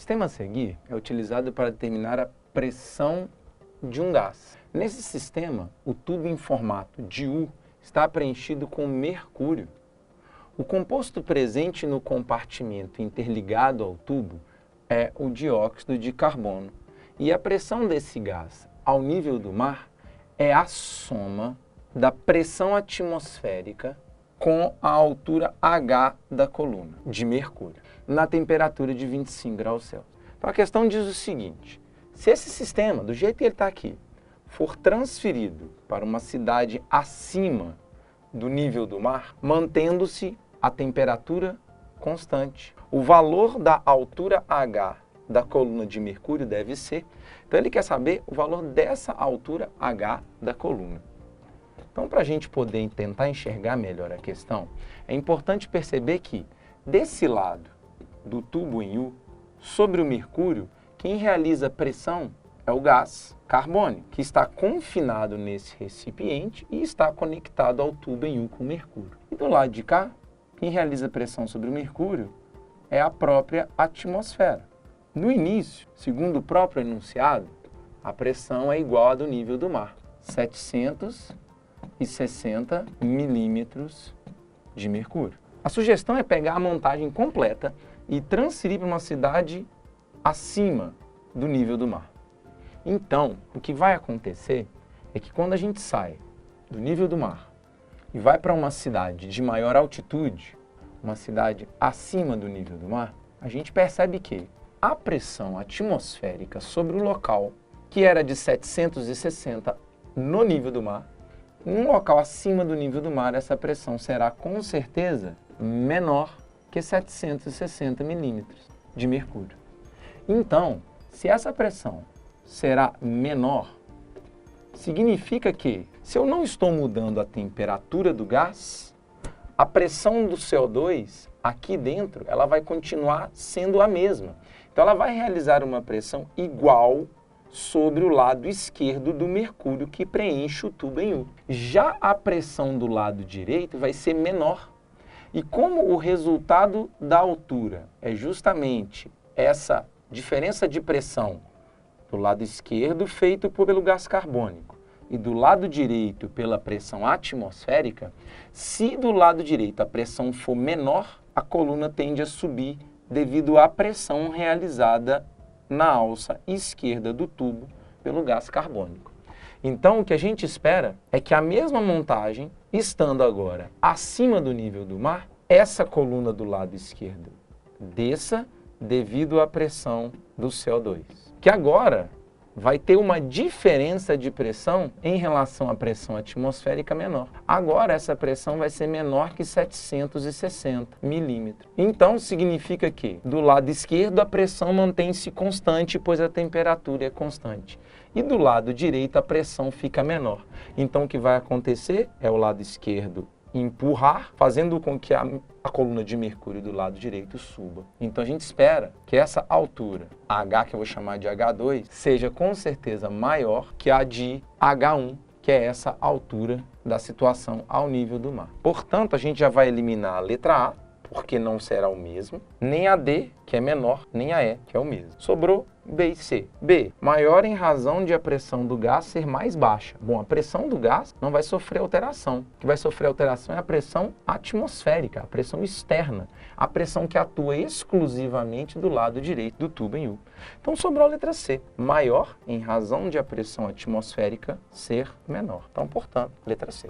sistema a seguir é utilizado para determinar a pressão de um gás. Nesse sistema, o tubo em formato de U está preenchido com mercúrio. O composto presente no compartimento interligado ao tubo é o dióxido de carbono. E a pressão desse gás ao nível do mar é a soma da pressão atmosférica com a altura H da coluna de mercúrio, na temperatura de 25 graus Celsius. Então a questão diz o seguinte: se esse sistema, do jeito que ele está aqui, for transferido para uma cidade acima do nível do mar, mantendo-se a temperatura constante, o valor da altura H da coluna de mercúrio deve ser. Então ele quer saber o valor dessa altura H da coluna. Então, para a gente poder tentar enxergar melhor a questão, é importante perceber que, desse lado do tubo em U, sobre o mercúrio, quem realiza a pressão é o gás carbônico, que está confinado nesse recipiente e está conectado ao tubo em U com mercúrio. E do lado de cá, quem realiza a pressão sobre o mercúrio é a própria atmosfera. No início, segundo o próprio enunciado, a pressão é igual à do nível do mar, 760 milímetros de mercúrio. A sugestão é pegar a montagem completa e transferir para uma cidade acima do nível do mar. Então, o que vai acontecer é que quando a gente sai do nível do mar e vai para uma cidade de maior altitude, uma cidade acima do nível do mar, a gente percebe que a pressão atmosférica sobre o local, que era de 760 no nível do mar, em um local acima do nível do mar, essa pressão será com certeza menor que 760 milímetros de mercúrio. Então, se essa pressão será menor, significa que, se eu não estou mudando a temperatura do gás, a pressão do CO2 aqui dentro, ela vai continuar sendo a mesma. Então, ela vai realizar uma pressão igual sobre o lado esquerdo do mercúrio que preenche o tubo em U. Já a pressão do lado direito vai ser menor. E como o resultado da altura é justamente essa diferença de pressão do lado esquerdo feito pelo gás carbônico e do lado direito pela pressão atmosférica, se do lado direito a pressão for menor, a coluna tende a subir devido à pressão realizada na alça esquerda do tubo pelo gás carbônico. Então, o que a gente espera é que a mesma montagem, estando agora acima do nível do mar, essa coluna do lado esquerdo desça devido à pressão do CO2, que agora vai ter uma diferença de pressão em relação à pressão atmosférica menor. Agora essa pressão vai ser menor que 760 milímetros. Então significa que do lado esquerdo a pressão mantém-se constante, pois a temperatura é constante. E do lado direito a pressão fica menor. Então o que vai acontecer é o lado esquerdo empurrar, fazendo com que a coluna de mercúrio do lado direito suba. Então a gente espera que essa altura, H, que eu vou chamar de H2, seja com certeza maior que a de H1, que é essa altura da situação ao nível do mar. Portanto, a gente já vai eliminar a letra A, porque não será o mesmo, nem a D, que é menor, nem a E, que é o mesmo. Sobrou B e C. B, maior em razão de a pressão do gás ser mais baixa. Bom, a pressão do gás não vai sofrer alteração. O que vai sofrer alteração é a pressão atmosférica, a pressão externa, a pressão que atua exclusivamente do lado direito do tubo em U. Então sobrou a letra C, maior em razão de a pressão atmosférica ser menor. Então, portanto, letra C.